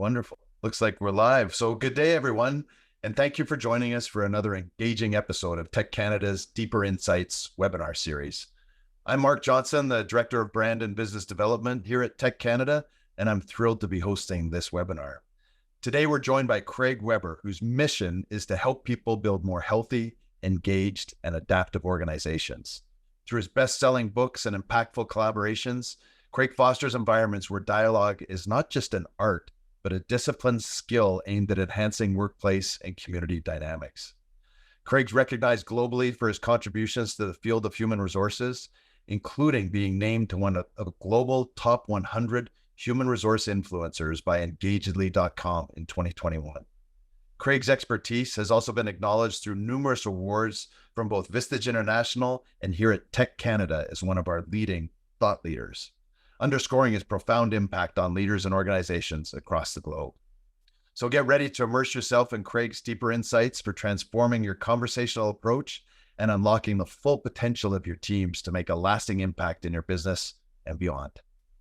Wonderful. Looks like we're live. So good day, everyone. And thank you for joining us for another engaging episode of Tech Canada's Deeper Insights webinar series. I'm Mark Johnson, the Director of Brand and Business Development here at Tech Canada, and I'm thrilled to be hosting this webinar. Today, we're joined by Craig Weber, whose mission is to help people build more healthy, engaged, and adaptive organizations. Through his best-selling books and impactful collaborations, Craig fosters environments where dialogue is not just an art, but a disciplined skill aimed at enhancing workplace and community dynamics. Craig's recognized globally for his contributions to the field of human resources, including being named to one of the global top 100 human resource influencers by Engagedly.com in 2021. Craig's expertise has also been acknowledged through numerous awards from both Vistage International and here at Tech Canada as one of our leading thought leaders, underscoring his profound impact on leaders and organizations across the globe. So get ready to immerse yourself in Craig's deeper insights for transforming your conversational approach and unlocking the full potential of your teams to make a lasting impact in your business and beyond.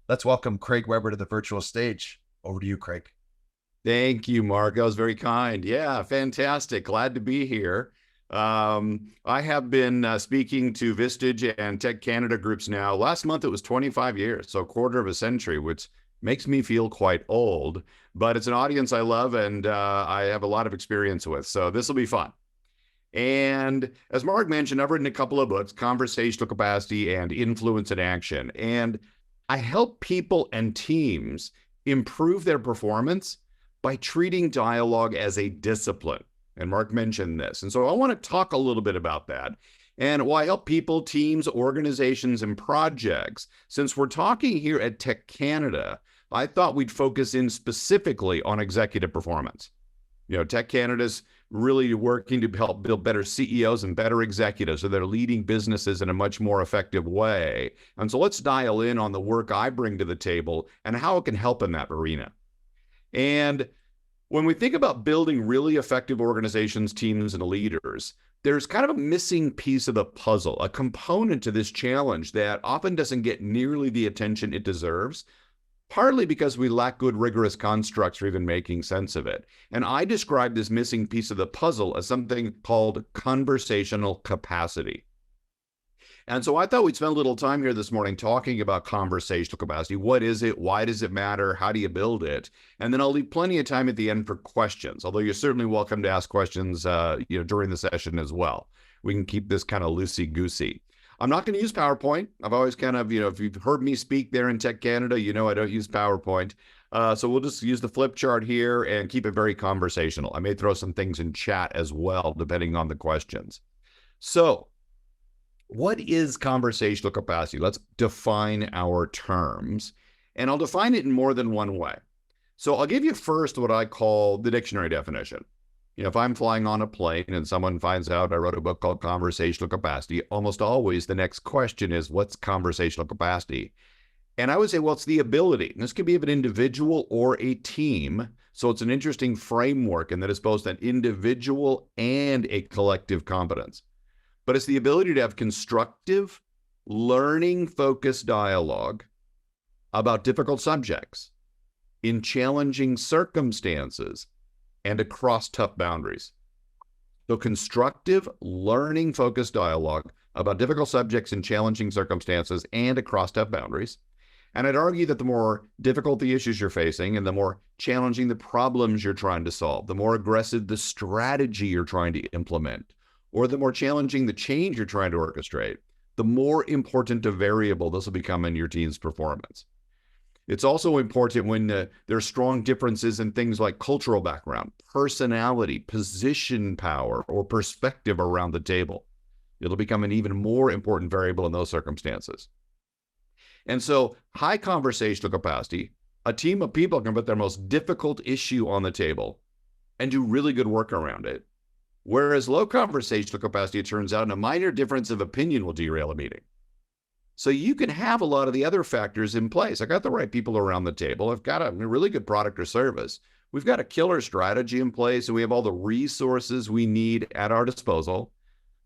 Let's welcome Craig Weber to the virtual stage. Over to you, Craig. Thank you, Mark. That was very kind. Yeah, fantastic. Glad to be here. I have been speaking to Vistage and Tech Canada groups now. Last month, it was 25 years, so a quarter of a century, which makes me feel quite old. But it's an audience I love and I have a lot of experience with, so this will be fun. And as Mark mentioned, I've written a couple of books, Conversational Capacity and Influence in Action. And I help people and teams improve their performance by treating dialogue as a discipline. And Mark mentioned this. And so I want to talk a little bit about that. And while I help people, teams, organizations, and projects, since we're talking here at Tech Canada, I thought we'd focus in specifically on executive performance. You know, Tech Canada's really working to help build better CEOs and better executives so they're leading businesses in a much more effective way. And so let's dial in on the work I bring to the table and how it can help in that arena. And when we think about building really effective organizations, teams, and leaders, there's kind of a missing piece of the puzzle, a component to this challenge that often doesn't get nearly the attention it deserves, partly because we lack good rigorous constructs for even making sense of it. And I describe this missing piece of the puzzle as something called conversational capacity. And so I thought we'd spend a little time here this morning talking about conversational capacity. What is it? Why does it matter? How do you build it? And then I'll leave plenty of time at the end for questions, although you're certainly welcome to ask questions during the session as well. We can keep this kind of loosey-goosey. I'm not going to use PowerPoint. I've always kind of, if you've heard me speak there in Tech Canada, I don't use PowerPoint. So we'll just use the flip chart here and keep it very conversational. I may throw some things in chat as well, depending on the questions. So what is conversational capacity? Let's define our terms, and I'll define it in more than one way. So I'll give you first what I call the dictionary definition. If I'm flying on a plane and someone finds out I wrote a book called Conversational Capacity, almost always the next question is, what's conversational capacity? And I would say, well, it's the ability. And this could be of an individual or a team. So it's an interesting framework in that it's both an individual and a collective competence. But it's the ability to have constructive, learning-focused dialogue about difficult subjects in challenging circumstances and across tough boundaries. So constructive, learning-focused dialogue about difficult subjects in challenging circumstances and across tough boundaries. And I'd argue that the more difficult the issues you're facing and the more challenging the problems you're trying to solve, the more aggressive the strategy you're trying to implement, or the more challenging the change you're trying to orchestrate, the more important a variable this will become in your team's performance. It's also important when there are strong differences in things like cultural background, personality, position power, or perspective around the table. It'll become an even more important variable in those circumstances. And so high conversational capacity, a team of people can put their most difficult issue on the table and do really good work around it. Whereas low conversational capacity, it turns out, a minor difference of opinion will derail a meeting. So you can have a lot of the other factors in place. I got the right people around the table. I've got a really good product or service. We've got a killer strategy in place, and we have all the resources we need at our disposal.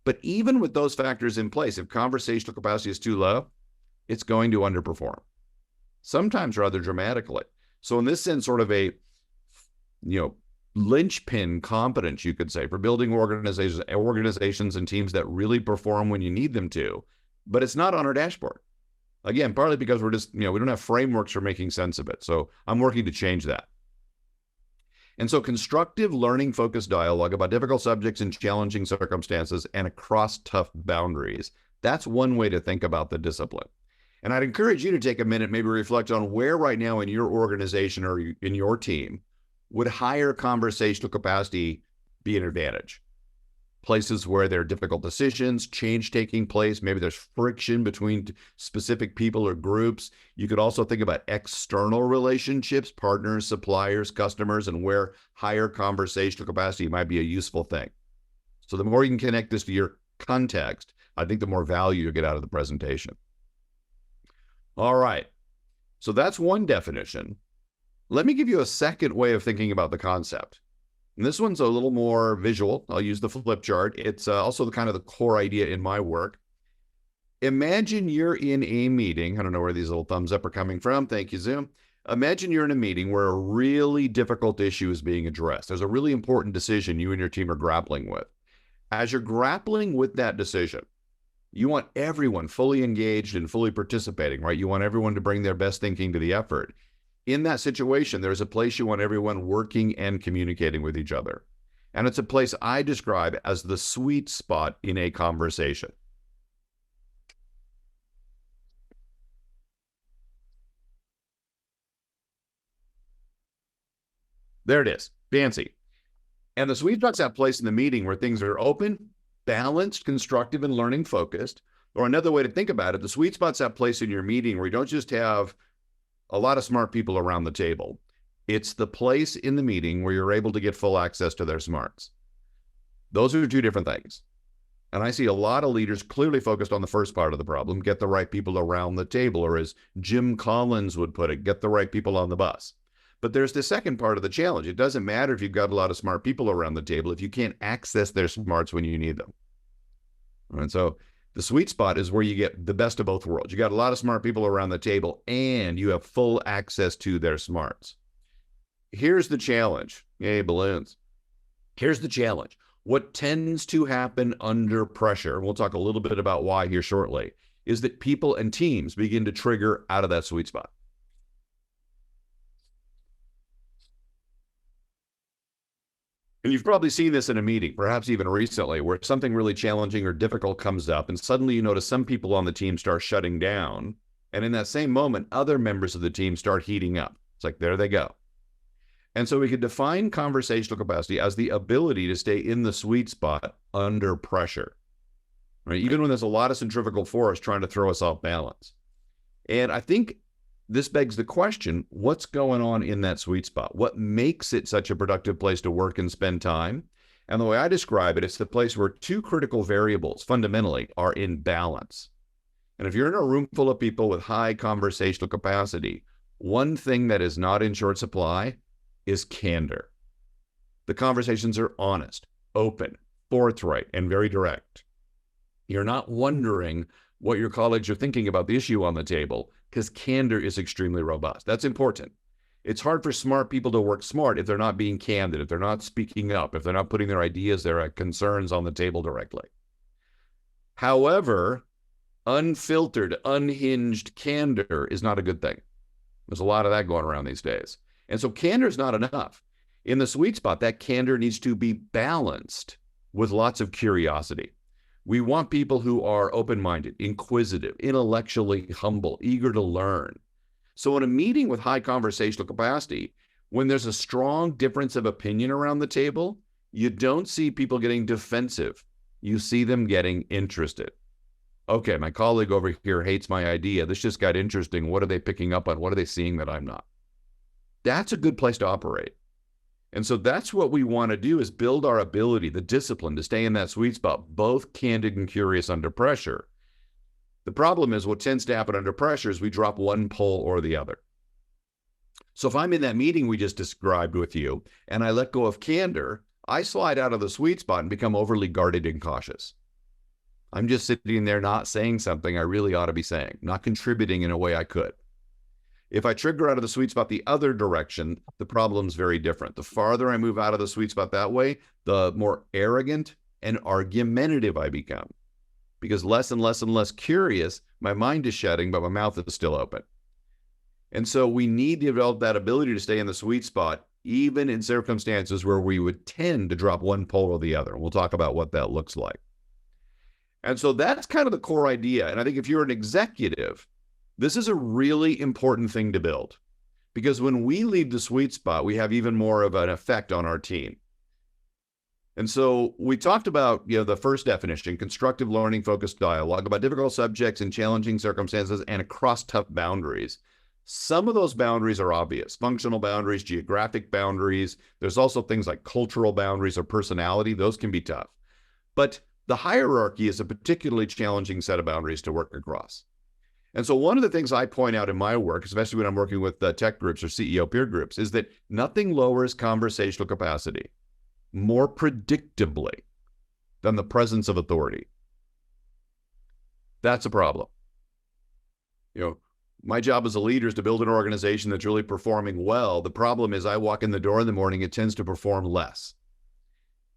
But even with those factors in place, if conversational capacity is too low, it's going to underperform, sometimes rather dramatically. So in this sense, sort of a linchpin competence, you could say, for building organizations and teams that really perform when you need them to, but it's not on our dashboard. Again, partly because we're just, we don't have frameworks for making sense of it. So I'm working to change that. And so constructive learning-focused dialogue about difficult subjects in challenging circumstances and across tough boundaries. That's one way to think about the discipline. And I'd encourage you to take a minute, maybe reflect on where right now in your organization or in your team would higher conversational capacity be an advantage. Places where there are difficult decisions, change taking place, maybe there's friction between specific people or groups. You could also think about external relationships, partners, suppliers, customers, and where higher conversational capacity might be a useful thing. So the more you can connect this to your context, I think the more value you get out of the presentation. All right, so that's one definition. Let me give you a second way of thinking about the concept. And this one's a little more visual. I'll use the flip chart. It's also the core idea in my work. Imagine you're in a meeting. I don't know where these little thumbs up are coming from. Thank you, Zoom. Imagine you're in a meeting where a really difficult issue is being addressed. There's a really important decision you and your team are grappling with. As you're grappling with that decision, you want everyone fully engaged and fully participating, right? You want everyone to bring their best thinking to the effort. In that situation, there's a place you want everyone working and communicating with each other. And it's a place I describe as the sweet spot in a conversation. There it is, fancy. And the sweet spot's that place in the meeting where things are open, balanced, constructive, and learning focused. Or another way to think about it, the sweet spot's that place in your meeting where you don't just have a lot of smart people around the table. It's the place in the meeting where you're able to get full access to their smarts. Those are two different things. And I see a lot of leaders clearly focused on the first part of the problem, get the right people around the table, or as Jim Collins would put it, get the right people on the bus. But there's the second part of the challenge. It doesn't matter if you've got a lot of smart people around the table if you can't access their smarts when you need them. And so the sweet spot is where you get the best of both worlds. You got a lot of smart people around the table and you have full access to their smarts. Here's the challenge. Yay, balloons. Here's the challenge. What tends to happen under pressure, we'll talk a little bit about why here shortly, is that people and teams begin to trigger out of that sweet spot. And you've probably seen this in a meeting, perhaps even recently, where something really challenging or difficult comes up, and suddenly you notice some people on the team start shutting down, and in that same moment, other members of the team start heating up. It's like, there they go. And so we could define conversational capacity as the ability to stay in the sweet spot under pressure, right? Even when there's a lot of centrifugal force trying to throw us off balance. And I think this begs the question, what's going on in that sweet spot? What makes it such a productive place to work and spend time? And the way I describe it, it's the place where two critical variables fundamentally are in balance. And if you're in a room full of people with high conversational capacity, one thing that is not in short supply is candor. The conversations are honest, open, forthright, and very direct. You're not wondering what your colleagues are thinking about the issue on the table, because candor is extremely robust. That's important. It's hard for smart people to work smart if they're not being candid, if they're not speaking up, if they're not putting their ideas, their concerns on the table directly. However, unfiltered, unhinged candor is not a good thing. There's a lot of that going around these days. And so candor is not enough. In the sweet spot, that candor needs to be balanced with lots of curiosity. We want people who are open-minded, inquisitive, intellectually humble, eager to learn. So in a meeting with high conversational capacity, when there's a strong difference of opinion around the table, you don't see people getting defensive. You see them getting interested. Okay, my colleague over here hates my idea. This just got interesting. What are they picking up on? What are they seeing that I'm not? That's a good place to operate. And so that's what we want to do, is build our ability, the discipline to stay in that sweet spot, both candid and curious under pressure. The problem is what tends to happen under pressure is we drop one pole or the other. So if I'm in that meeting we just described with you and I let go of candor, I slide out of the sweet spot and become overly guarded and cautious. I'm just sitting there not saying something I really ought to be saying, not contributing in a way I could. If I trigger out of the sweet spot the other direction, the problem's very different. The farther I move out of the sweet spot that way, the more arrogant and argumentative I become. Because less and less and less curious, my mind is shutting, but my mouth is still open. And so we need to develop that ability to stay in the sweet spot, even in circumstances where we would tend to drop one pole or the other. We'll talk about what that looks like. And so that's kind of the core idea. And I think if you're an executive, this is a really important thing to build, because when we leave the sweet spot, we have even more of an effect on our team. And so we talked about, the first definition, constructive learning focused dialogue, about difficult subjects in challenging circumstances and across tough boundaries. Some of those boundaries are obvious: functional boundaries, geographic boundaries. There's also things like cultural boundaries or personality. Those can be tough. But the hierarchy is a particularly challenging set of boundaries to work across. And so one of the things I point out in my work, especially when I'm working with tech groups or CEO peer groups, is that nothing lowers conversational capacity more predictably than the presence of authority. That's a problem. My job as a leader is to build an organization that's really performing well. The problem is I walk in the door in the morning, it tends to perform less.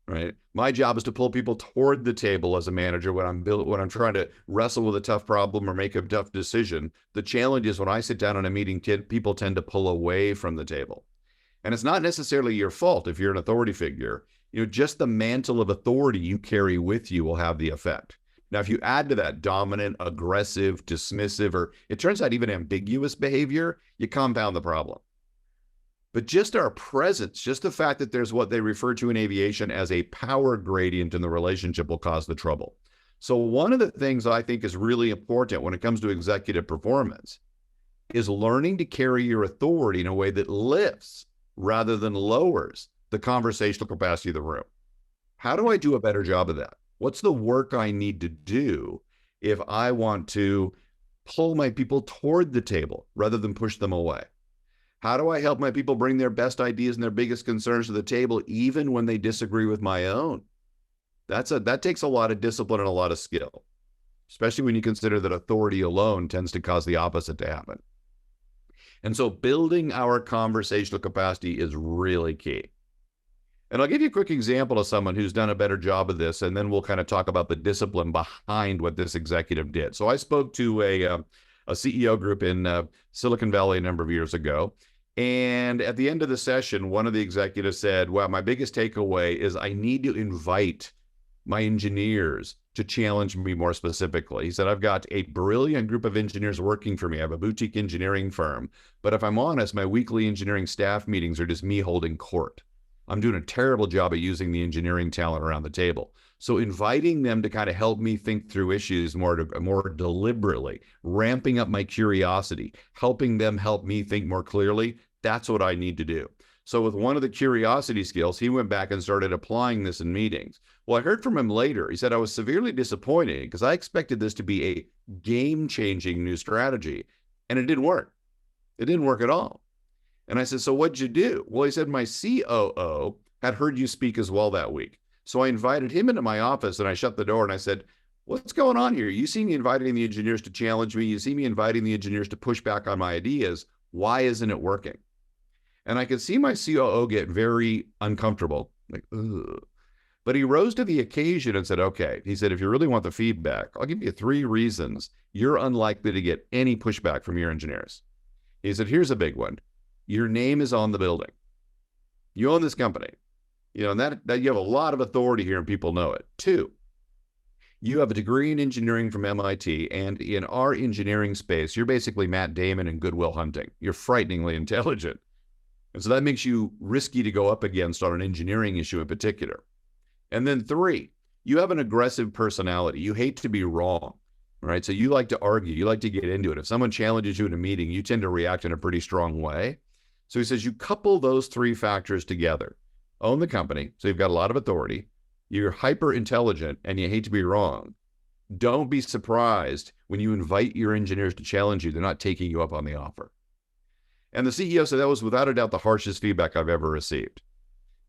Right? My job is to pull people toward the table as a manager when I'm trying to wrestle with a tough problem or make a tough decision. The challenge is when I sit down in a meeting, people tend to pull away from the table. And it's not necessarily your fault if you're an authority figure. Just the mantle of authority you carry with you will have the effect. Now, if you add to that dominant, aggressive, dismissive, or it turns out even ambiguous behavior, you compound the problem. But just our presence, just the fact that there's what they refer to in aviation as a power gradient in the relationship, will cause the trouble. So one of the things I think is really important when it comes to executive performance is learning to carry your authority in a way that lifts rather than lowers the conversational capacity of the room. How do I do a better job of that? What's the work I need to do if I want to pull my people toward the table rather than push them away? How do I help my people bring their best ideas and their biggest concerns to the table, even when they disagree with my own? That takes a lot of discipline and a lot of skill, especially when you consider that authority alone tends to cause the opposite to happen. And so building our conversational capacity is really key. And I'll give you a quick example of someone who's done a better job of this, and then we'll kind of talk about the discipline behind what this executive did. So I spoke to a CEO group in Silicon Valley a number of years ago. And at the end of the session, one of the executives said, well, my biggest takeaway is I need to invite my engineers to challenge me more specifically. He said, I've got a brilliant group of engineers working for me. I have a boutique engineering firm. But if I'm honest, my weekly engineering staff meetings are just me holding court. I'm doing a terrible job at using the engineering talent around the table. So inviting them to kind of help me think through issues more deliberately, ramping up my curiosity, helping them help me think more clearly, that's what I need to do. So with one of the curiosity skills, he went back and started applying this in meetings. Well, I heard from him later. He said, I was severely disappointed because I expected this to be a game-changing new strategy, and it didn't work. It didn't work at all. And I said, so what'd you do? Well, he said, my COO had heard you speak as well that week. So I invited him into my office and I shut the door and I said, what's going on here? You see me inviting the engineers to challenge me. You see me inviting the engineers to push back on my ideas. Why isn't it working? And I could see my COO get very uncomfortable, like, ugh. But he rose to the occasion and said, okay, he said, if you really want the feedback, I'll give you 3 reasons you're unlikely to get any pushback from your engineers. He said, here's a big one. Your name is on the building. You own this company. And that you have a lot of authority here and people know it. 2, you have a degree in engineering from MIT, and in our engineering space, you're basically Matt Damon in Good Will Hunting. You're frighteningly intelligent. And so that makes you risky to go up against on an engineering issue in particular. And then 3, you have an aggressive personality. You hate to be wrong, right? So you like to argue. You like to get into it. If someone challenges you in a meeting, you tend to react in a pretty strong way. So he says, you couple those 3 factors together. Own the company, so you've got a lot of authority. You're hyper intelligent and you hate to be wrong. Don't be surprised when you invite your engineers to challenge you. They're not taking you up on the offer. And the CEO said that was without a doubt the harshest feedback I've ever received.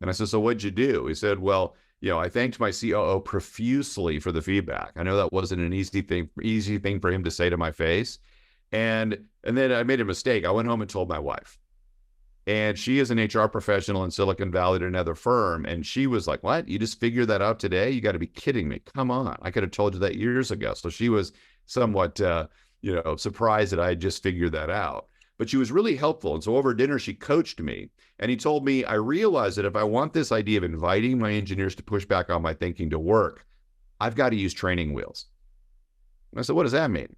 And I said, so what'd you do? He said, well, I thanked my COO profusely for the feedback. I know that wasn't an easy thing for him to say to my face. And then I made a mistake. I went home and told my wife. And she is an HR professional in Silicon Valley at another firm. And she was like, what? You just figured that out today? You got to be kidding me. Come on. I could have told you that years ago. So she was somewhat, surprised that I had just figured that out. But she was really helpful. And so over dinner, she coached me. And he told me, I realized that if I want this idea of inviting my engineers to push back on my thinking to work, I've got to use training wheels. And I said, what does that mean?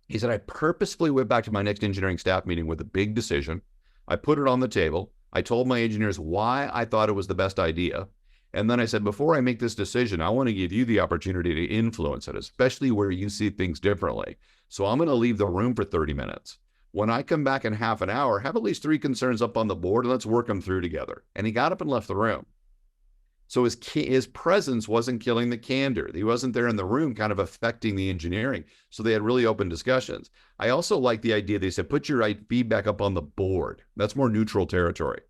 He said, I purposefully went back to my next engineering staff meeting with a big decision. I put it on the table. I told my engineers why I thought it was the best idea. And then I said, before I make this decision, I want to give you the opportunity to influence it, especially where you see things differently. So I'm going to leave the room for 30 minutes. When I come back in half an hour, have at least 3 concerns up on the board and let's work them through together. And he got up and left the room. So his presence wasn't killing the candor. He wasn't there in the room kind of affecting the engineering. So they had really open discussions. I also like the idea they said, put your feedback up on the board. That's more neutral territory.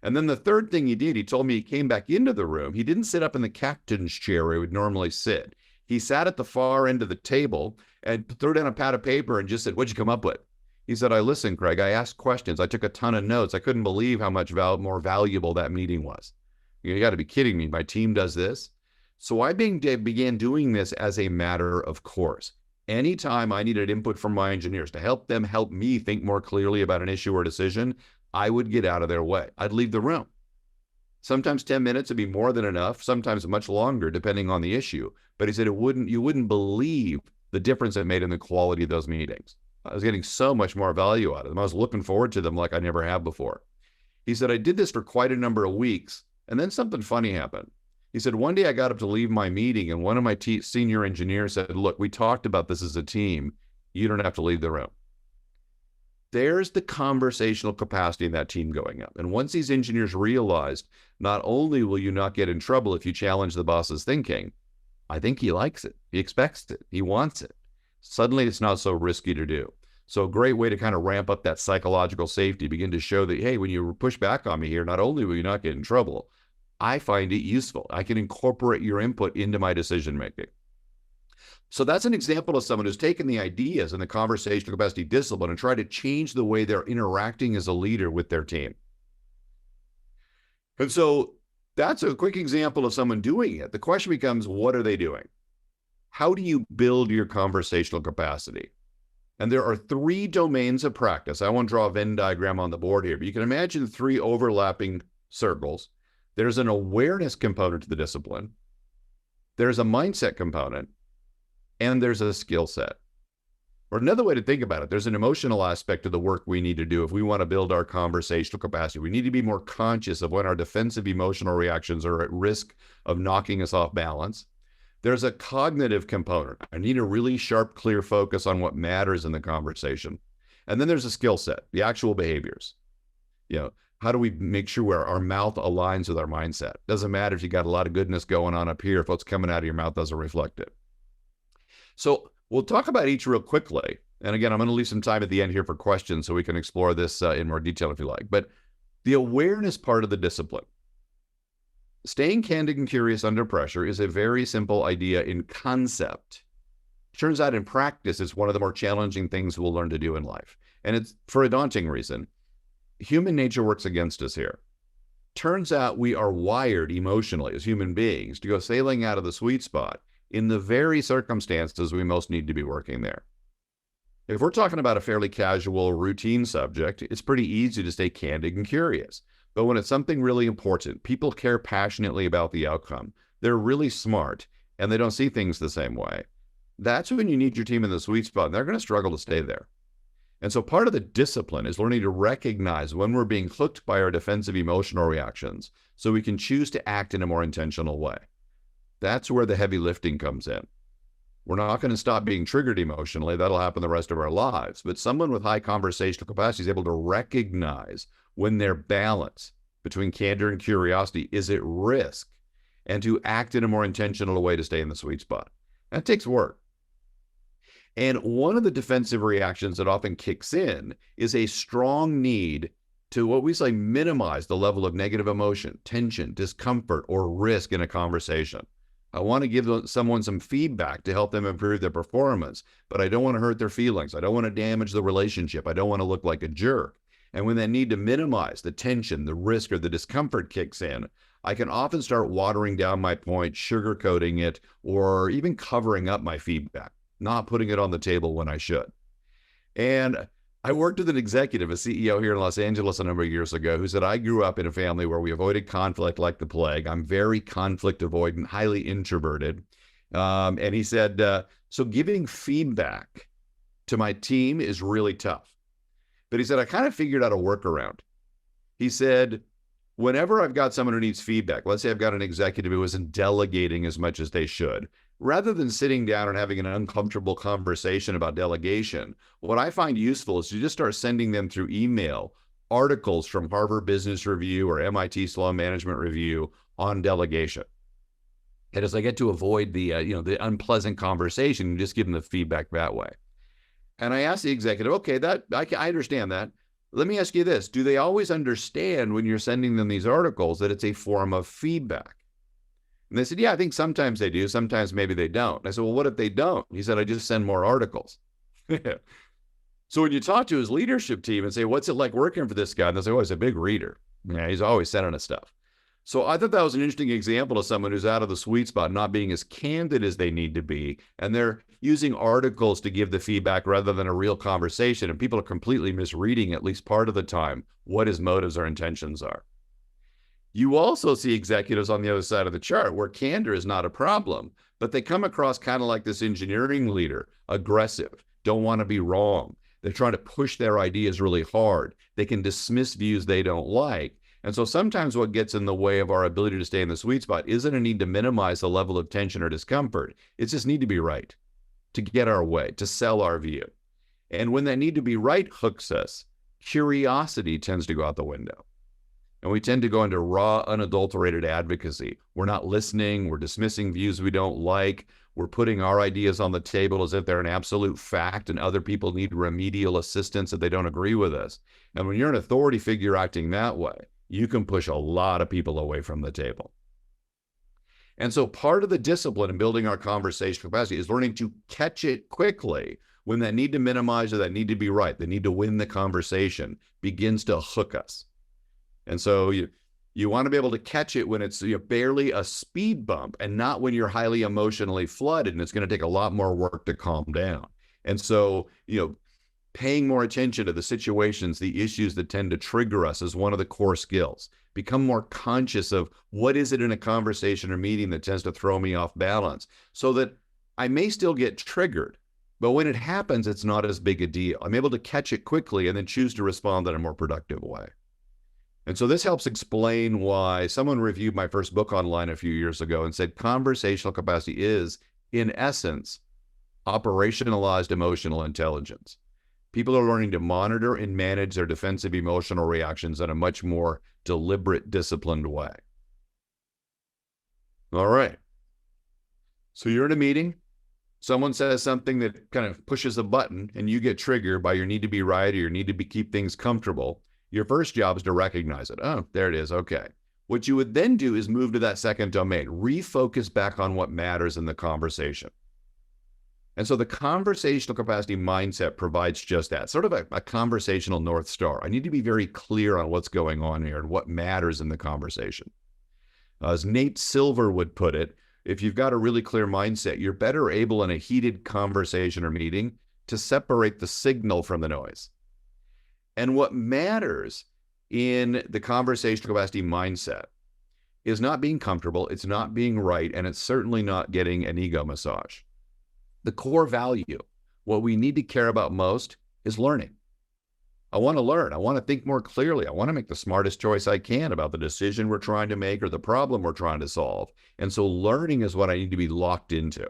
And then the third thing he did, he told me he came back into the room. He didn't sit up in the captain's chair where he would normally sit. He sat at the far end of the table and threw down a pad of paper and just said, what'd you come up with? He said, I listened, Craig. I asked questions. I took a ton of notes. I couldn't believe how much more valuable that meeting was. You got to be kidding me. My team does this. So I began doing this as a matter of course. Anytime I needed input from my engineers to help them help me think more clearly about an issue or decision, I would get out of their way. I'd leave the room. Sometimes 10 minutes would be more than enough, sometimes much longer, depending on the issue. But he said you wouldn't believe the difference it made in the quality of those meetings. I was getting so much more value out of them. I was looking forward to them like I never have before. He said, I did this for quite a number of weeks. And then something funny happened. He said, one day I got up to leave my meeting and one of my senior engineers said, look, we talked about this as a team. You don't have to leave the room. There's the conversational capacity in that team going up. And once these engineers realized, not only will you not get in trouble if you challenge the boss's thinking, I think he likes it. He expects it. He wants it. Suddenly it's not so risky to do. So a great way to kind of ramp up that psychological safety, begin to show that, hey, when you push back on me here, not only will you not get in trouble, I find it useful. I can incorporate your input into my decision-making. So that's an example of someone who's taken the ideas and the conversational capacity discipline and tried to change the way they're interacting as a leader with their team. And so that's a quick example of someone doing it. The question becomes, what are they doing? How do you build your conversational capacity? And there are 3 domains of practice. I won't draw a Venn diagram on the board here, but you can imagine 3 overlapping circles. There's an awareness component to the discipline. There's a mindset component, and there's a skill set. Or another way to think about it, there's an emotional aspect of the work we need to do if we want to build our conversational capacity. We need to be more conscious of when our defensive emotional reactions are at risk of knocking us off balance. There's a cognitive component. I need a really sharp, clear focus on what matters in the conversation. And then there's a skill set, the actual behaviors. How do we make sure our mouth aligns with our mindset? Doesn't matter if you got a lot of goodness going on up here, if what's coming out of your mouth doesn't reflect it. So we'll talk about each real quickly. And again, I'm going to leave some time at the end here for questions so we can explore this in more detail if you like. But the awareness part of the discipline. Staying candid and curious under pressure is a very simple idea in concept. Turns out in practice, it's one of the more challenging things we'll learn to do in life. And it's for a daunting reason. Human nature works against us here. Turns out we are wired emotionally as human beings to go sailing out of the sweet spot in the very circumstances we most need to be working there. If we're talking about a fairly casual, routine subject, it's pretty easy to stay candid and curious. But when it's something really important, people care passionately about the outcome. They're really smart, and they don't see things the same way. That's when you need your team in the sweet spot, and they're going to struggle to stay there. And so part of the discipline is learning to recognize when we're being hooked by our defensive emotional reactions so we can choose to act in a more intentional way. That's where the heavy lifting comes in. We're not going to stop being triggered emotionally. That'll happen the rest of our lives. But someone with high conversational capacity is able to recognize when their balance between candor and curiosity is at risk and to act in a more intentional way to stay in the sweet spot. That takes work. And one of the defensive reactions that often kicks in is a strong need to what we say minimize the level of negative emotion, tension, discomfort, or risk in a conversation. I want to give someone some feedback to help them improve their performance, but I don't want to hurt their feelings. I don't want to damage the relationship. I don't want to look like a jerk. And when that need to minimize the tension, the risk, or the discomfort kicks in, I can often start watering down my point, sugarcoating it, or even covering up my feedback, not putting it on the table when I should. And I worked with an executive, a CEO here in Los Angeles a number of years ago, who said, I grew up in a family where we avoided conflict like the plague. I'm very conflict avoidant, highly introverted. And he said, so giving feedback to my team is really tough. But he said, I kind of figured out a workaround. He said, whenever I've got someone who needs feedback, let's say I've got an executive who isn't delegating as much as they should, rather than sitting down and having an uncomfortable conversation about delegation, what I find useful is to just start sending them through email articles from Harvard Business Review or MIT Sloan Management Review on delegation. And as I get to avoid the the unpleasant conversation, just give them the feedback that way. And I asked the executive, okay, that I understand that. Let me ask you this: do they always understand when you're sending them these articles that it's a form of feedback? And they said, yeah, I think sometimes they do. Sometimes maybe they don't. And I said, well, what if they don't? He said, I just send more articles. So when you talk to his leadership team and say, what's it like working for this guy? And they say, oh, he's a big reader. Yeah, he's always sending us stuff. So I thought that was an interesting example of someone who's out of the sweet spot, not being as candid as they need to be. And they're using articles to give the feedback rather than a real conversation. And people are completely misreading, at least part of the time, what his motives or intentions are. You also see executives on the other side of the chart where candor is not a problem, but they come across kind of like this engineering leader, aggressive, don't want to be wrong. They're trying to push their ideas really hard. They can dismiss views they don't like. And so sometimes what gets in the way of our ability to stay in the sweet spot isn't a need to minimize the level of tension or discomfort. It's just need to be right, to get our way, to sell our view. And when that need to be right hooks us, curiosity tends to go out the window. And we tend to go into raw, unadulterated advocacy. We're not listening. We're dismissing views we don't like. We're putting our ideas on the table as if they're an absolute fact and other people need remedial assistance if they don't agree with us. And when you're an authority figure acting that way, you can push a lot of people away from the table. And so part of the discipline in building our conversation capacity is learning to catch it quickly when that need to minimize or that need to be right, the need to win the conversation begins to hook us. And so you want to be able to catch it when it's barely a speed bump and not when you're highly emotionally flooded and it's going to take a lot more work to calm down. And so, paying more attention to the situations, the issues that tend to trigger us is one of the core skills. Become more conscious of what is it in a conversation or meeting that tends to throw me off balance so that I may still get triggered, but when it happens, it's not as big a deal. I'm able to catch it quickly and then choose to respond in a more productive way. And so this helps explain why someone reviewed my first book online a few years ago and said conversational capacity is, in essence, operationalized emotional intelligence. People are learning to monitor and manage their defensive emotional reactions in a much more deliberate, disciplined way. All right. So you're in a meeting. Someone says something that kind of pushes a button and you get triggered by your need to be right or your need to keep things comfortable. Your first job is to recognize it. Oh, there it is. Okay. What you would then do is move to that second domain, refocus back on what matters in the conversation. And so the conversational capacity mindset provides just that, sort of a conversational North Star. I need to be very clear on what's going on here and what matters in the conversation. As Nate Silver would put it, if you've got a really clear mindset, you're better able in a heated conversation or meeting to separate the signal from the noise. And what matters in the conversational capacity mindset is not being comfortable, it's not being right, and it's certainly not getting an ego massage. The core value, what we need to care about most is learning. I want to learn. I want to think more clearly. I want to make the smartest choice I can about the decision we're trying to make or the problem we're trying to solve. And so learning is what I need to be locked into.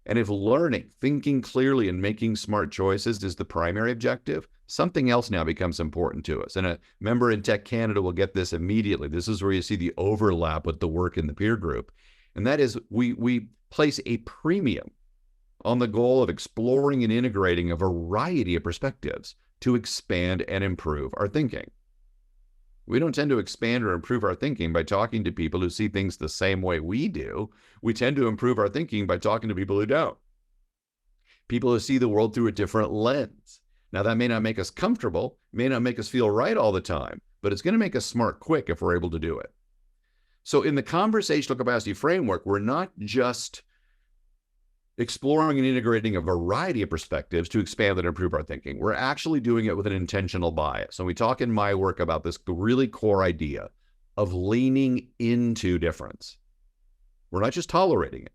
And if learning, thinking clearly and making smart choices is the primary objective, something else now becomes important to us. And a member in Tech Canada will get this immediately. This is where you see the overlap with the work in the peer group. And that is we place a premium on the goal of exploring and integrating a variety of perspectives to expand and improve our thinking. We don't tend to expand or improve our thinking by talking to people who see things the same way we do. We tend to improve our thinking by talking to people who don't. People who see the world through a different lens. Now, that may not make us comfortable, may not make us feel right all the time, but it's going to make us smart quick if we're able to do it. So in the conversational capacity framework, we're not just exploring and integrating a variety of perspectives to expand and improve our thinking. We're actually doing it with an intentional bias. And we talk in my work about this really core idea of leaning into difference. We're not just tolerating it.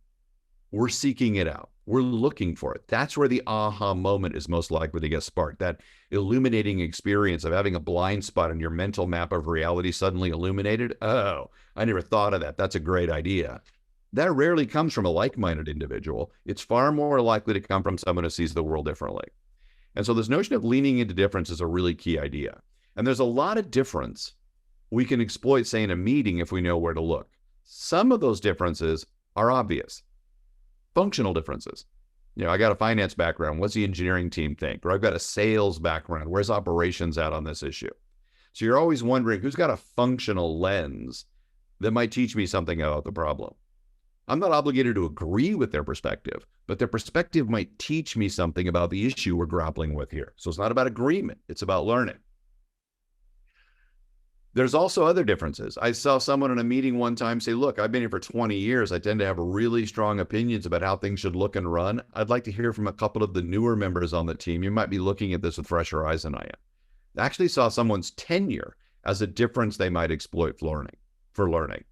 We're seeking it out. We're looking for it. That's where the aha moment is most likely to get sparked. That illuminating experience of having a blind spot in your mental map of reality suddenly illuminated. Oh, I never thought of that. That's a great idea. That rarely comes from a like-minded individual. It's far more likely to come from someone who sees the world differently. And so this notion of leaning into difference is a really key idea. And there's a lot of difference we can exploit, say, in a meeting if we know where to look. Some of those differences are obvious. Functional differences. I got a finance background. What's the engineering team think? Or I've got a sales background. Where's operations at on this issue? So you're always wondering who's got a functional lens that might teach me something about the problem. I'm not obligated to agree with their perspective, but their perspective might teach me something about the issue we're grappling with here. So it's not about agreement. It's about learning. There's also other differences. I saw someone in a meeting one time say, look, I've been here for 20 years. I tend to have really strong opinions about how things should look and run. I'd like to hear from a couple of the newer members on the team. You might be looking at this with fresher eyes than I am. I actually saw someone's tenure as a difference they might exploit for learning.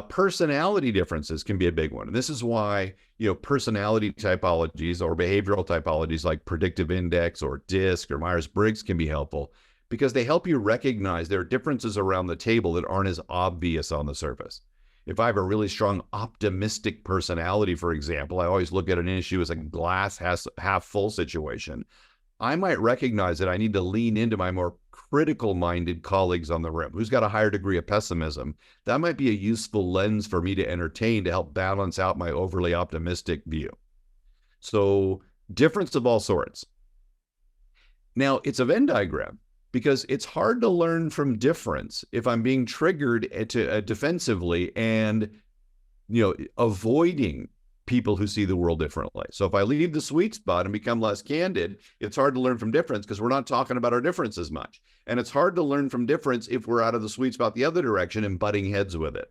Personality differences can be a big one. And this is why, personality typologies or behavioral typologies like predictive index or DISC or Myers-Briggs can be helpful, because they help you recognize there are differences around the table that aren't as obvious on the surface. If I have a really strong optimistic personality, for example, I always look at an issue as a glass half full situation. I might recognize that I need to lean into my more critical-minded colleagues on the rim, who's got a higher degree of pessimism. That might be a useful lens for me to entertain to help balance out my overly optimistic view. So difference of all sorts. Now, it's a Venn diagram, because it's hard to learn from difference if I'm being triggered defensively and, avoiding people who see the world differently. So if I leave the sweet spot and become less candid, it's hard to learn from difference because we're not talking about our difference as much. And it's hard to learn from difference if we're out of the sweet spot the other direction and butting heads with it.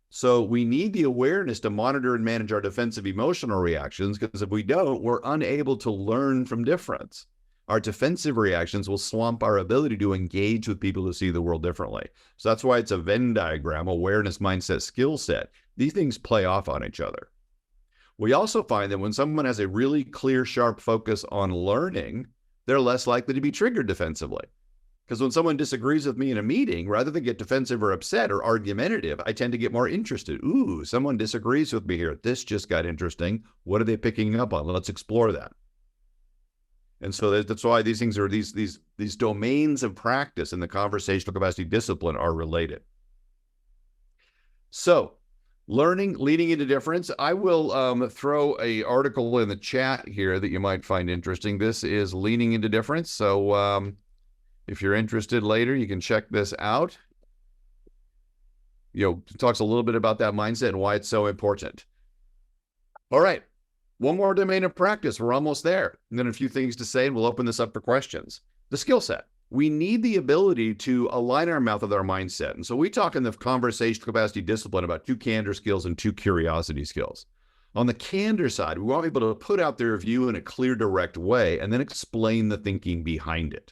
So we need the awareness to monitor and manage our defensive emotional reactions, because if we don't, we're unable to learn from difference. Our defensive reactions will swamp our ability to engage with people who see the world differently. So that's why it's a Venn diagram, awareness, mindset, skill set. These things play off on each other. We also find that when someone has a really clear, sharp focus on learning, they're less likely to be triggered defensively. Because when someone disagrees with me in a meeting, rather than get defensive or upset or argumentative, I tend to get more interested. Ooh, someone disagrees with me here. This just got interesting. What are they picking up on? Let's explore that. And so that's why these things are these domains of practice in the conversational capacity discipline are related. So leading into difference. I will throw an article in the chat here that you might find interesting. This is leaning into difference. So if you're interested later, you can check this out. It talks a little bit about that mindset and why it's so important. All right. One more domain of practice. We're almost there. And then a few things to say, and we'll open this up for questions. The skill set. We need the ability to align our mouth with our mindset. And so we talk in the conversational capacity discipline about 2 candor skills and 2 curiosity skills. On the candor side, we want people to put out their view in a clear, direct way and then explain the thinking behind it.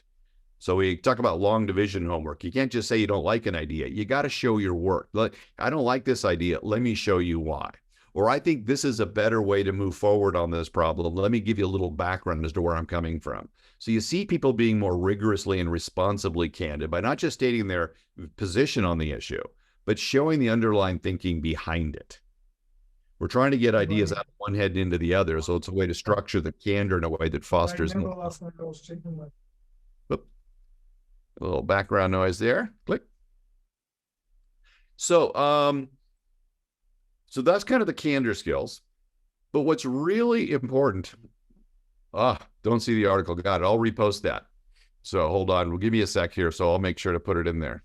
So we talk about long division homework. You can't just say you don't like an idea. You got to show your work. Like, I don't like this idea. Let me show you why. Or I think this is a better way to move forward on this problem. Let me give you a little background as to where I'm coming from. So you see people being more rigorously and responsibly candid by not just stating their position on the issue, but showing the underlying thinking behind it. We're trying to get ideas out of one head into the other. So it's a way to structure the candor in a way that fosters more. Oop. A little background noise there. Click. So that's kind of the candor skills. But what's really important, don't see the article. Got it. I'll repost that. So hold on. We'll give me a sec here. So I'll make sure to put it in there.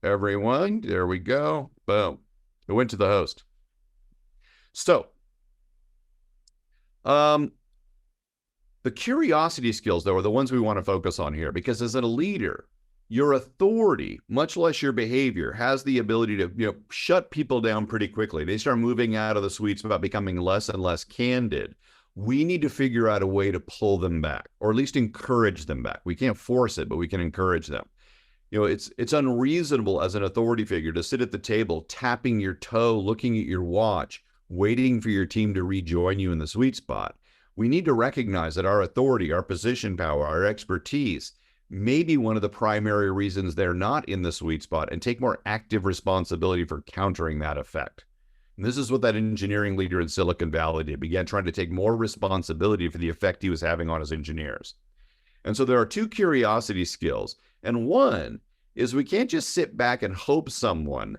everyone. There we go. Boom. It went to the host. So, the curiosity skills, though, are the ones we want to focus on here, because as a leader, your authority, much less your behavior, has the ability to shut people down pretty quickly. They start moving out of the sweet spot, becoming less and less candid. We need to figure out a way to pull them back, or at least encourage them back. We can't force it, but we can encourage them. It's unreasonable as an authority figure to sit at the table, tapping your toe, looking at your watch, waiting for your team to rejoin you in the sweet spot. We need to recognize that our authority, our position power, our expertise may be one of the primary reasons they're not in the sweet spot, and take more active responsibility for countering that effect. And this is what that engineering leader in Silicon Valley did, began trying to take more responsibility for the effect he was having on his engineers. And so there are two curiosity skills. And one is, we can't just sit back and hope someone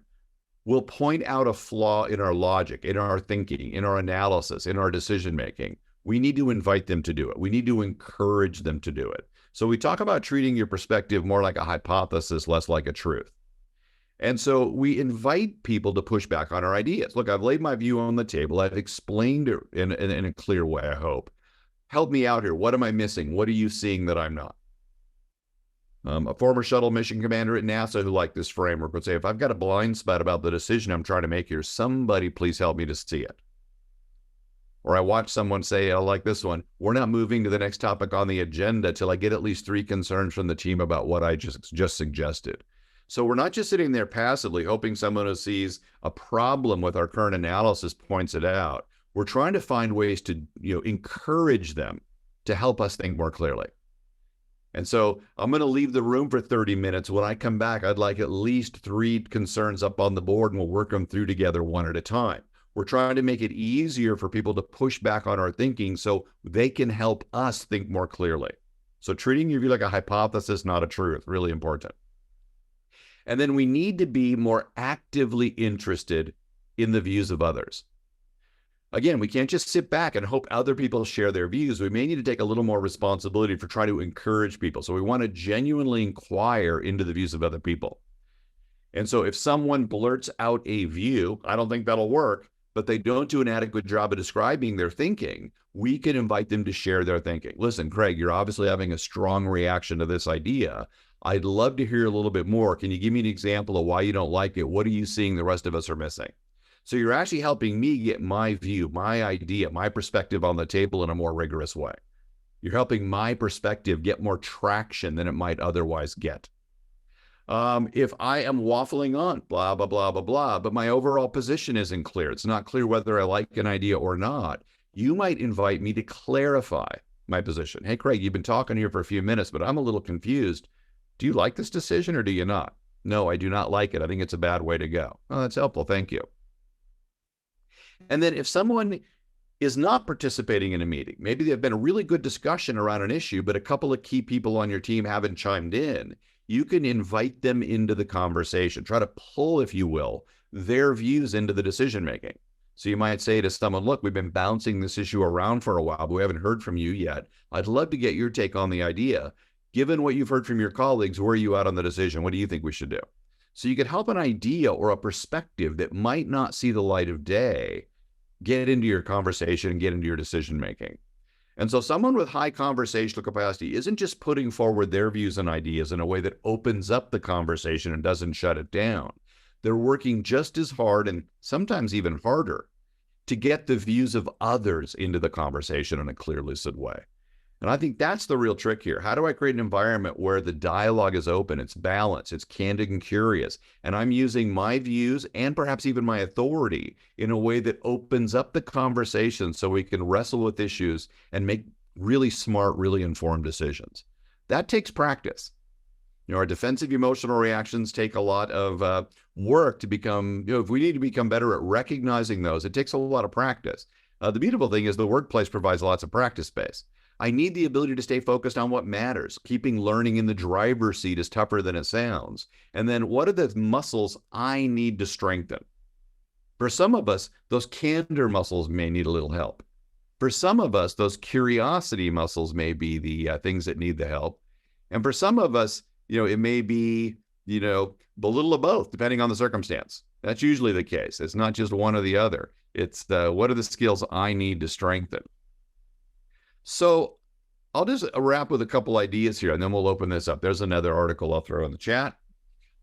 will point out a flaw in our logic, in our thinking, in our analysis, in our decision-making. We need to invite them to do it. We need to encourage them to do it. So we talk about treating your perspective more like a hypothesis, less like a truth. And so we invite people to push back on our ideas. Look, I've laid my view on the table. I've explained it in a clear way, I hope. Help me out here. What am I missing? What are you seeing that I'm not? A former shuttle mission commander at NASA who liked this framework would say, if I've got a blind spot about the decision I'm trying to make here, somebody please help me to see it. Or I watched someone say, I like this one, we're not moving to the next topic on the agenda till I get at least 3 concerns from the team about what I just suggested. So we're not just sitting there passively hoping someone who sees a problem with our current analysis points it out. We're trying to find ways to encourage them to help us think more clearly. And so I'm going to leave the room for 30 minutes. When I come back, I'd like at least 3 concerns up on the board, and we'll work them through together one at a time. We're trying to make it easier for people to push back on our thinking so they can help us think more clearly. So treating your view like a hypothesis, not a truth, really important. And then we need to be more actively interested in the views of others. Again, we can't just sit back and hope other people share their views. We may need to take a little more responsibility for trying to encourage people. So we want to genuinely inquire into the views of other people. And so if someone blurts out a view, I don't think that'll work, but they don't do an adequate job of describing their thinking, we can invite them to share their thinking. Listen, Craig, you're obviously having a strong reaction to this idea. I'd love to hear a little bit more. Can you give me an example of why you don't like it? What are you seeing the rest of us are missing? So you're actually helping me get my view, my idea, my perspective on the table in a more rigorous way. You're helping my perspective get more traction than it might otherwise get. If I am waffling on, blah, blah, blah, blah, blah, but my overall position isn't clear, it's not clear whether I like an idea or not, you might invite me to clarify my position. Hey, Craig, you've been talking here for a few minutes, but I'm a little confused. Do you like this decision or do you not? No, I do not like it. I think it's a bad way to go. Oh, that's helpful. Thank you. And then if someone is not participating in a meeting, maybe there's been a really good discussion around an issue, but a couple of key people on your team haven't chimed in, you can invite them into the conversation. Try to pull, if you will, their views into the decision-making. So you might say to someone, look, we've been bouncing this issue around for a while, but we haven't heard from you yet. I'd love to get your take on the idea. Given what you've heard from your colleagues, where are you at on the decision? What do you think we should do? So you could help an idea or a perspective that might not see the light of day get into your conversation and get into your decision-making. And so someone with high conversational capacity isn't just putting forward their views and ideas in a way that opens up the conversation and doesn't shut it down. They're working just as hard and sometimes even harder to get the views of others into the conversation in a clear, lucid way. And I think that's the real trick here. How do I create an environment where the dialogue is open, it's balanced, it's candid and curious, and I'm using my views and perhaps even my authority in a way that opens up the conversation so we can wrestle with issues and make really smart, really informed decisions? That takes practice. Our defensive emotional reactions take a lot of work to become, if we need to become better at recognizing those, it takes a lot of practice. The beautiful thing is the workplace provides lots of practice space. I need the ability to stay focused on what matters. Keeping learning in the driver's seat is tougher than it sounds. And then what are the muscles I need to strengthen? For some of us, those candor muscles may need a little help. For some of us, those curiosity muscles may be the things that need the help. And for some of us, it may be, a little of both, depending on the circumstance. That's usually the case. It's not just one or the other. It's what are the skills I need to strengthen? So I'll just wrap with a couple ideas here, and then we'll open this up. There's another article I'll throw in the chat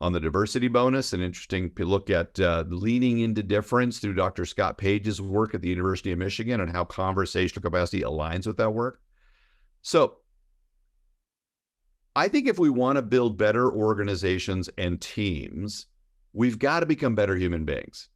on the diversity bonus, an interesting look at leaning into difference through Dr. Scott Page's work at the University of Michigan and how conversational capacity aligns with that work. So I think if we want to build better organizations and teams, we've got to become better human beings,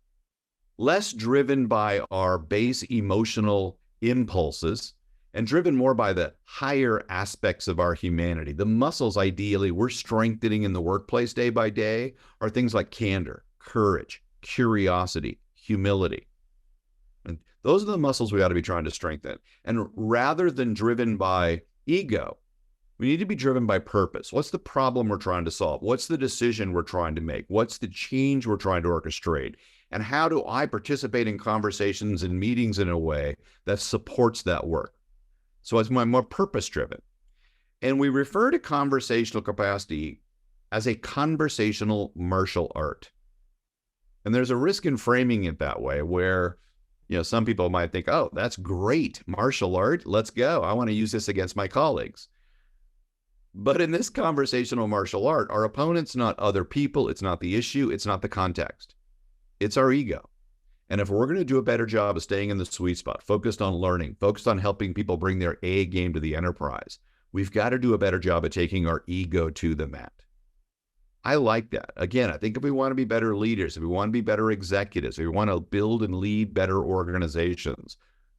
less driven by our base emotional impulses and driven more by the higher aspects of our humanity. The muscles, ideally, we're strengthening in the workplace day by day are things like candor, courage, curiosity, humility. And those are the muscles we ought to be trying to strengthen. And rather than driven by ego, we need to be driven by purpose. What's the problem we're trying to solve? What's the decision we're trying to make? What's the change we're trying to orchestrate? And how do I participate in conversations and meetings in a way that supports that work? So it's more purpose-driven. And we refer to conversational capacity as a conversational martial art. And there's a risk in framing it that way where, some people might think, oh, that's great, martial art, let's go. I want to use this against my colleagues. But in this conversational martial art, our opponent's not other people, it's not the issue, it's not the context. It's our ego. And if we're going to do a better job of staying in the sweet spot, focused on learning, focused on helping people bring their A game to the enterprise, we've got to do a better job of taking our ego to the mat. I like that. Again, I think if we want to be better leaders, if we want to be better executives, if we want to build and lead better organizations,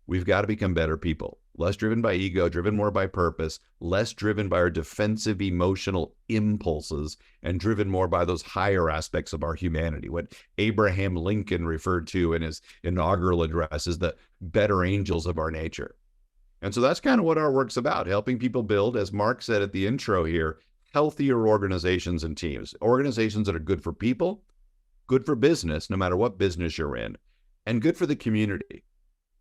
we've got to become better people. Less driven by ego, driven more by purpose, less driven by our defensive emotional impulses, and driven more by those higher aspects of our humanity. What Abraham Lincoln referred to in his inaugural address as the better angels of our nature. And so that's kind of what our work's about, helping people build, as Mark said at the intro here, healthier organizations and teams. Organizations that are good for people, good for business, no matter what business you're in, and good for the community.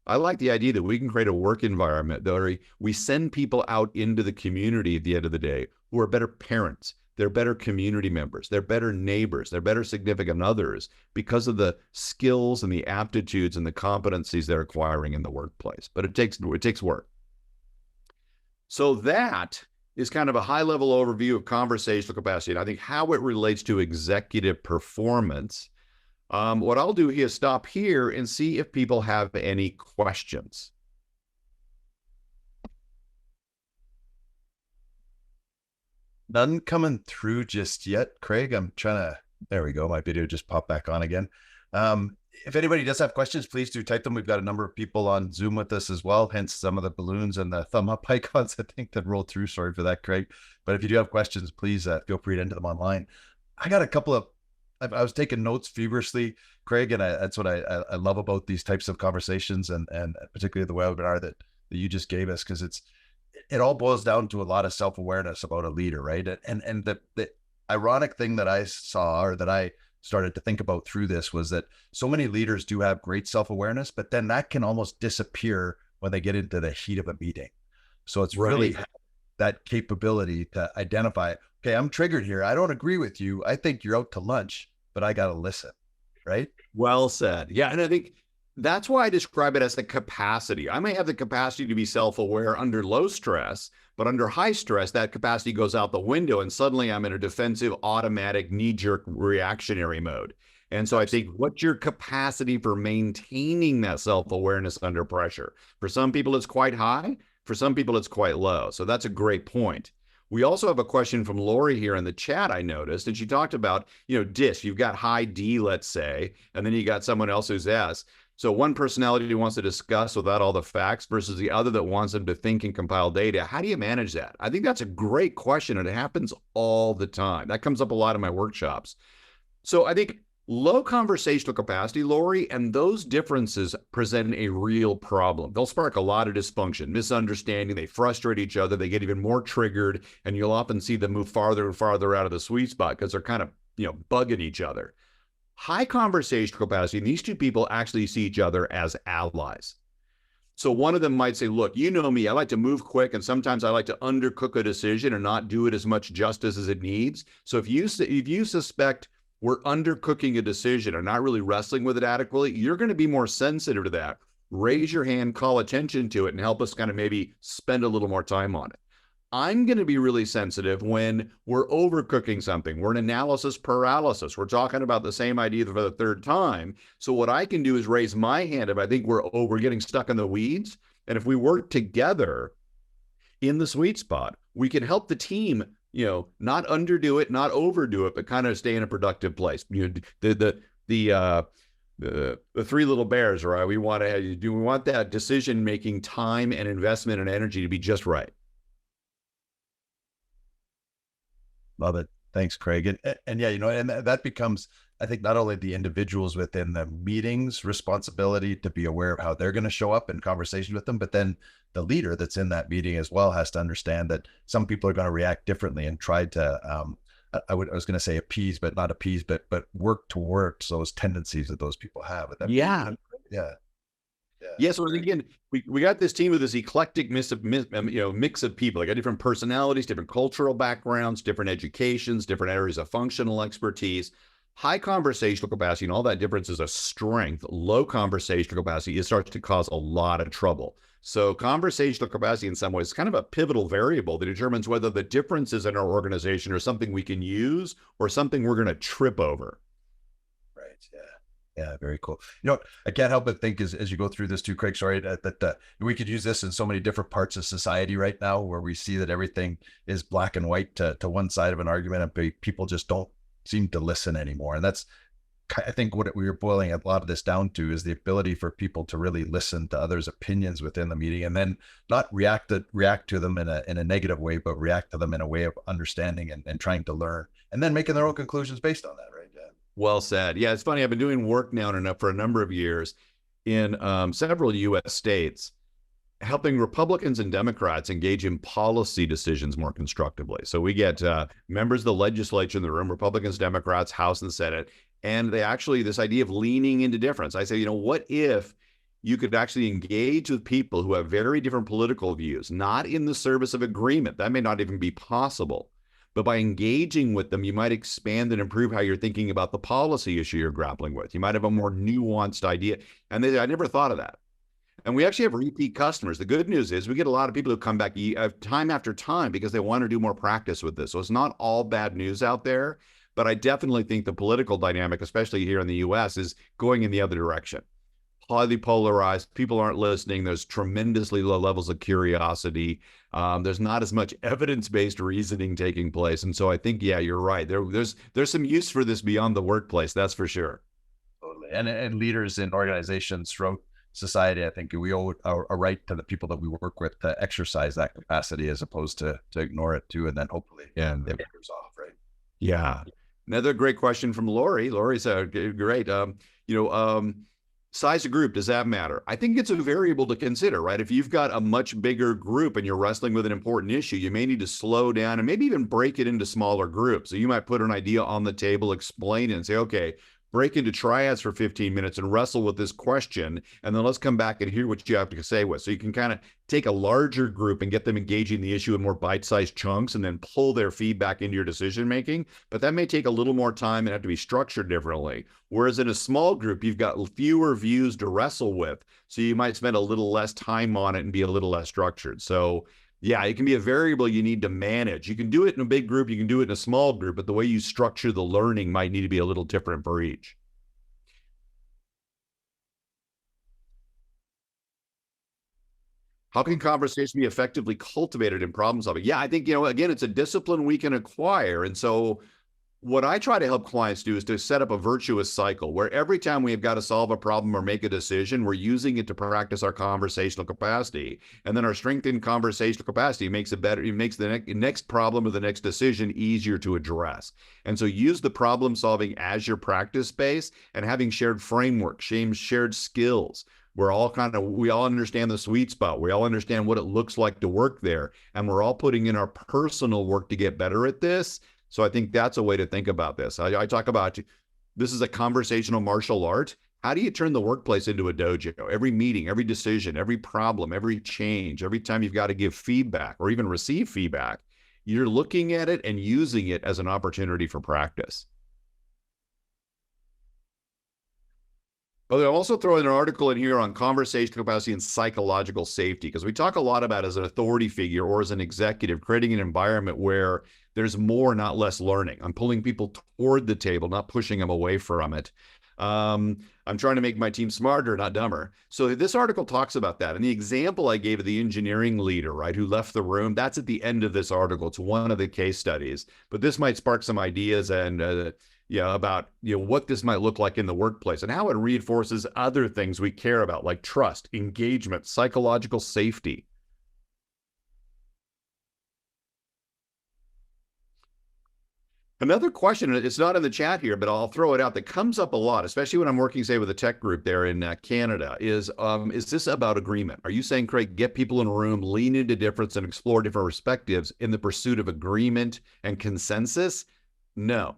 I like the idea that we can create a work environment where we send people out into the community at the end of the day who are better parents, they're better community members, they're better neighbors, they're better significant others because of the skills and the aptitudes and the competencies they're acquiring in the workplace. But it takes work. So that is kind of a high-level overview of conversational capacity, and I think how it relates to executive performance. What I'll do here is stop here and see if people have any questions. None coming through just yet, Craig. There we go. My video just popped back on again. If anybody does have questions, please do type them. We've got a number of people on Zoom with us as well, hence some of the balloons and the thumb up icons, I think, that rolled through. Sorry for that, Craig. But if you do have questions, please feel free to enter them online. I got a couple of I was taking notes feverishly, Craig, and that's what I love about these types of conversations and particularly the webinar that you just gave us, because it all boils down to a lot of self-awareness about a leader, right? And the ironic thing that I saw, or that I started to think about through this, was that so many leaders do have great self-awareness, but then that can almost disappear when they get into the heat of a meeting. So it's really that capability to identify, okay, I'm triggered here. I don't agree with you. I think you're out to lunch, but I got to listen, right? Well said. Yeah, and I think that's why I describe it as the capacity. I may have the capacity to be self-aware under low stress, but under high stress, that capacity goes out the window, and suddenly I'm in a defensive, automatic, knee-jerk reactionary mode. And so I think, what's your capacity for maintaining that self-awareness under pressure? For some people, it's quite high. For some people, it's quite low. So that's a great point. We also have a question from Lori here in the chat, I noticed, and she talked about, DISC. You've got high D, let's say, and then you got someone else who's S. So one personality wants to discuss without all the facts versus the other that wants them to think and compile data. How do you manage that? I think that's a great question, and it happens all the time. That comes up a lot in my workshops. So I think low conversational capacity, Lori, and those differences present a real problem. They'll spark a lot of dysfunction, misunderstanding. They frustrate each other. They get even more triggered, and you'll often see them move farther and farther out of the sweet spot because they're kind of, bugging each other. High conversational capacity, and these two people actually see each other as allies. So one of them might say, look, you know me, I like to move quick, and sometimes I like to undercook a decision and not do it as much justice as it needs. So if you suspect we're undercooking a decision or not really wrestling with it adequately, you're going to be more sensitive to that. Raise your hand, call attention to it, and help us kind of maybe spend a little more time on it. I'm going to be really sensitive when we're overcooking something. We're in analysis paralysis. We're talking about the same idea for the third time. So what I can do is raise my hand if I think we're getting stuck in the weeds. And if we work together in the sweet spot, we can help the team, not underdo it, not overdo it, but kind of stay in a productive place. The three little bears, right? We want that decision-making time and investment and energy to be just right. Love it. Thanks, Craig. And yeah, and that becomes, I think, not only the individuals within the meeting's responsibility to be aware of how they're going to show up in conversation with them, but then the leader that's in that meeting as well has to understand that some people are going to react differently and try to, I was going to say appease, but not appease, but work towards those tendencies that those people have. Yeah. Yeah. So again, we got this team with this eclectic mix of people. They got different personalities, different cultural backgrounds, different educations, different areas of functional expertise. High conversational capacity and all that difference is a strength. Low conversational capacity, it starts to cause a lot of trouble. So conversational capacity in some ways is kind of a pivotal variable that determines whether the differences in our organization are something we can use or something we're going to trip over. Right. Yeah. Yeah, very cool. I can't help but think as you go through this too, Craig, sorry, that we could use this in so many different parts of society right now where we see that everything is black and white to one side of an argument, and people just don't seem to listen anymore. And that's, I think, what we were boiling a lot of this down to is the ability for people to really listen to others' opinions within the meeting, and then not react to them in a negative way, but react to them in a way of understanding and trying to learn, and then making their own conclusions based on that, right? Yeah. Well said. Yeah, it's funny. I've been doing work now for a number of years in several U.S. states, helping Republicans and Democrats engage in policy decisions more constructively. So we get members of the legislature in the room, Republicans, Democrats, House and Senate, and they actually, this idea of leaning into difference. I say, what if you could actually engage with people who have very different political views, not in the service of agreement? That may not even be possible. But by engaging with them, you might expand and improve how you're thinking about the policy issue you're grappling with. You might have a more nuanced idea. And I never thought of that. And we actually have repeat customers. The good news is we get a lot of people who come back time after time because they want to do more practice with this. So it's not all bad news out there. But I definitely think the political dynamic, especially here in the U.S., is going in the other direction. Highly polarized. People aren't listening. There's tremendously low levels of curiosity. There's not as much evidence-based reasoning taking place. And so I think, yeah, you're right. There's some use for this beyond the workplace. That's for sure. Totally. And leaders in organizations throughout society, I think we owe a right to the people that we work with to exercise that capacity as opposed to ignore it too. And then hopefully they meters off, right? Yeah. Another great question from Lori. Lori's great. Size of group, does that matter? I think it's a variable to consider, right? If you've got a much bigger group and you're wrestling with an important issue, you may need to slow down and maybe even break it into smaller groups. So you might put an idea on the table, explain it, and say, okay, break into triads for 15 minutes and wrestle with this question, and then let's come back and hear what you have to say with. So you can kind of take a larger group and get them engaging the issue in more bite-sized chunks and then pull their feedback into your decision-making. But that may take a little more time and have to be structured differently. Whereas in a small group, you've got fewer views to wrestle with. So you might spend a little less time on it and be a little less structured. So yeah, it can be a variable you need to manage. You can do it in a big group, you can do it in a small group, but the way you structure the learning might need to be a little different for each. How can conversation be effectively cultivated in problem solving? Yeah, I think, again, it's a discipline we can acquire. And so what I try to help clients do is to set up a virtuous cycle where every time we've got to solve a problem or make a decision, we're using it to practice our conversational capacity. And then our strengthened conversational capacity makes it better. It makes the next problem or the next decision easier to address. And so use the problem solving as your practice space, and having shared framework, shared skills. We all understand the sweet spot. We all understand what it looks like to work there. And we're all putting in our personal work to get better at this. So I think that's a way to think about this. I talk about this is a conversational martial art. How do you turn the workplace into a dojo? Every meeting, every decision, every problem, every change, every time you've got to give feedback or even receive feedback, you're looking at it and using it as an opportunity for practice. I'll also throw in an article in here on conversational capacity and psychological safety, because we talk a lot about as an authority figure or as an executive, creating an environment where there's more, not less learning. I'm pulling people toward the table, not pushing them away from it. I'm trying to make my team smarter, not dumber. So this article talks about that. And the example I gave of the engineering leader, right, who left the room, that's at the end of this article. It's one of the case studies. But this might spark some ideas and about what this might look like in the workplace and how it reinforces other things we care about, like trust, engagement, psychological safety. Another question, it's not in the chat here, but I'll throw it out, that comes up a lot, especially when I'm working, say, with a tech group there in Canada, is this about agreement? Are you saying, Craig, get people in a room, lean into difference, and explore different perspectives in the pursuit of agreement and consensus? No.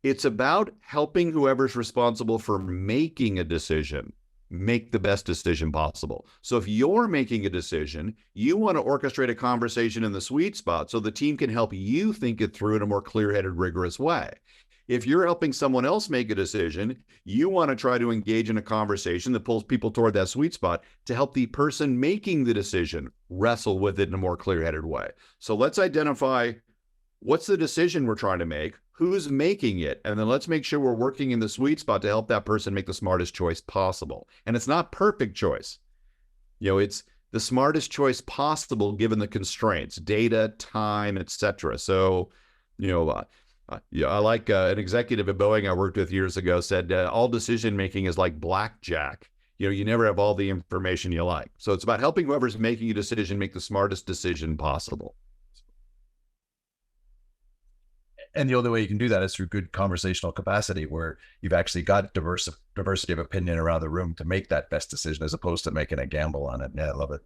It's about helping whoever's responsible for making a decision make the best decision possible. So if you're making a decision, you want to orchestrate a conversation in the sweet spot so the team can help you think it through in a more clear-headed, rigorous way. If you're helping someone else make a decision, you want to try to engage in a conversation that pulls people toward that sweet spot to help the person making the decision wrestle with it in a more clear-headed way. So let's identify what's the decision we're trying to make, who's making it, and then let's make sure we're working in the sweet spot to help that person make the smartest choice possible. And it's not perfect choice. It's the smartest choice possible given the constraints, data, time, etc. So, I like an executive at Boeing I worked with years ago said, all decision making is like blackjack. You never have all the information you like. So it's about helping whoever's making a decision make the smartest decision possible. And the only way you can do that is through good conversational capacity, where you've actually got diversity of opinion around the room to make that best decision, as opposed to making a gamble on it. Yeah, I love it.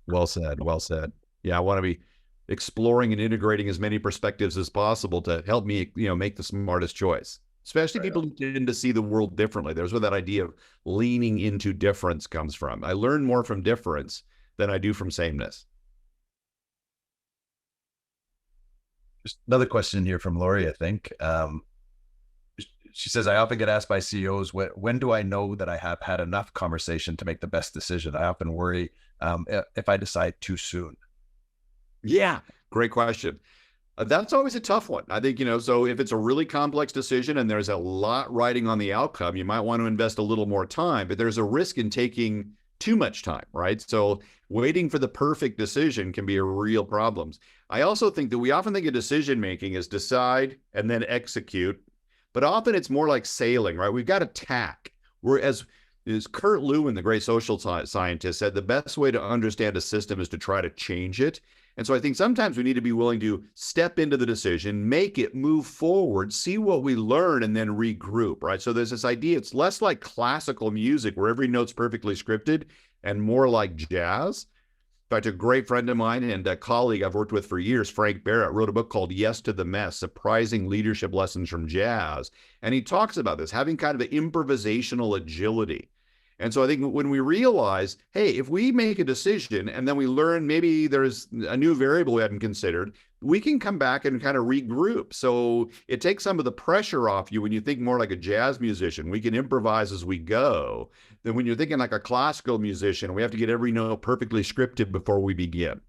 Well said. Well said. Yeah, I want to be exploring and integrating as many perspectives as possible to help me, make the smartest choice. Especially people who tend to see the world differently. There's where that idea of leaning into difference comes from. I learn more from difference than I do from sameness. Just another question here from Lori, I think. She says, I often get asked by CEOs, when do I know that I have had enough conversation to make the best decision? I often worry if I decide too soon. Yeah, great question. That's always a tough one. I think, so if it's a really complex decision and there's a lot riding on the outcome, you might want to invest a little more time, but there's a risk in taking too much time, right? So waiting for the perfect decision can be a real problem. I also think that we often think of decision-making as decide and then execute, but often it's more like sailing, right? We've got to tack. Whereas Kurt Lewin, the great social scientist, said the best way to understand a system is to try to change it. And so I think sometimes we need to be willing to step into the decision, make it, move forward, see what we learn, and then regroup, right? So there's this idea, it's less like classical music where every note's perfectly scripted and more like jazz. In fact, a great friend of mine and a colleague I've worked with for years, Frank Barrett, wrote a book called Yes to the Mess, Surprising Leadership Lessons from Jazz. And he talks about this, having kind of an improvisational agility. And so I think when we realize, hey, if we make a decision and then we learn maybe there's a new variable we hadn't considered, we can come back and kind of regroup. So it takes some of the pressure off you when you think more like a jazz musician. We can improvise as we go. Then when you're thinking like a classical musician, we have to get every note perfectly scripted before we begin.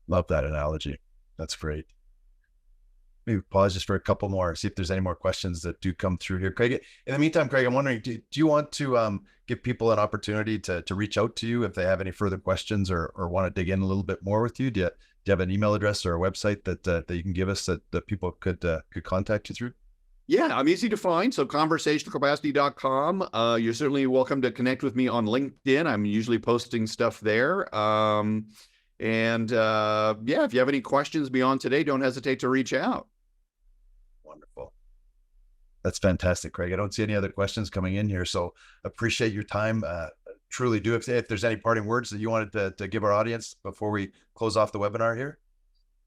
Love that analogy. That's great. Maybe pause just for a couple more, see if there's any more questions that do come through here. Craig, in the meantime, Craig, I'm wondering, do you want to give people an opportunity to reach out to you if they have any further questions or want to dig in a little bit more with you? Do you have an email address or a website that you can give us that people could contact you through? Yeah, I'm easy to find. So conversationalcapacity.com. You're certainly welcome to connect with me on LinkedIn. I'm usually posting stuff there. Yeah, if you have any questions beyond today, don't hesitate to reach out. Wonderful. That's fantastic, Craig. I don't see any other questions coming in here, so appreciate your time. Truly do. If there's any parting words that you wanted to give our audience before we close off the webinar here.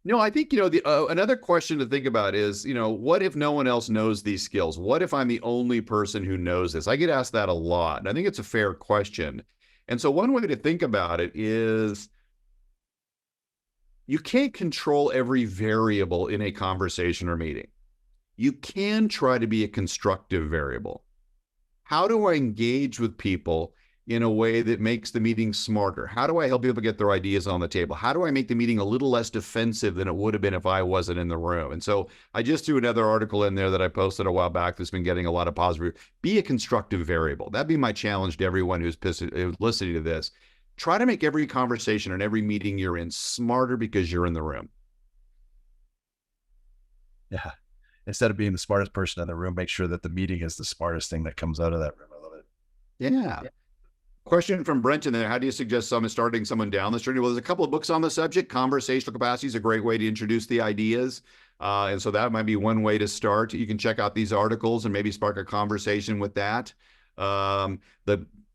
No, I think, the another question to think about is, what if no one else knows these skills? What if I'm the only person who knows this? I get asked that a lot, and I think it's a fair question. And so one way to think about it is you can't control every variable in a conversation or meeting. You can try to be a constructive variable. How do I engage with people in a way that makes the meeting smarter? How do I help people get their ideas on the table? How do I make the meeting a little less defensive than it would have been if I wasn't in the room? And so I just threw another article in there that I posted a while back that's been getting a lot of positive. Be a constructive variable. That'd be my challenge to everyone who's listening to this. Try to make every conversation and every meeting you're in smarter because you're in the room. Yeah. Instead of being the smartest person in the room, make sure that the meeting is the smartest thing that comes out of that room. I love it. Yeah. Question from Brenton there. How do you suggest starting someone down this journey? Well, there's a couple of books on the subject. Conversational capacity is a great way to introduce the ideas. And so that might be one way to start. You can check out these articles and maybe spark a conversation with that.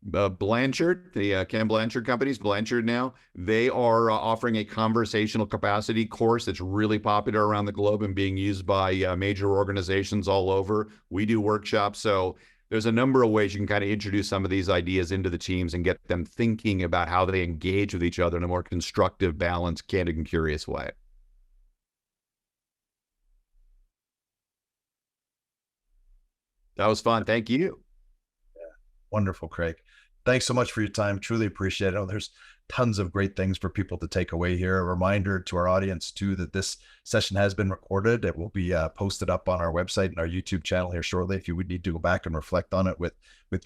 Blanchard, the Ken Blanchard companies, Blanchard now, they are offering a conversational capacity course that's really popular around the globe and being used by major organizations all over. We do workshops. So there's a number of ways you can kind of introduce some of these ideas into the teams and get them thinking about how they engage with each other in a more constructive, balanced, candid, and curious way. That was fun. Thank you. Yeah. Wonderful, Craig. Thanks so much for your time. Truly appreciate it. Oh, there's tons of great things for people to take away here. A reminder to our audience too that this session has been recorded. It will be posted up on our website and our YouTube channel here shortly. If you would need to go back and reflect on it with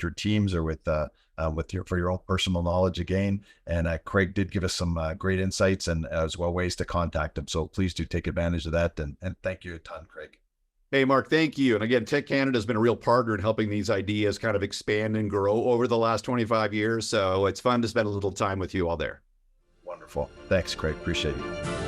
your teams or for your own personal knowledge again. And Craig did give us some great insights and as well ways to contact him. So please do take advantage of that. And thank you a ton, Craig. Hey, Mark, thank you. And again, Tech Canada has been a real partner in helping these ideas kind of expand and grow over the last 25 years. So it's fun to spend a little time with you all there. Wonderful. Thanks, Craig. Appreciate you.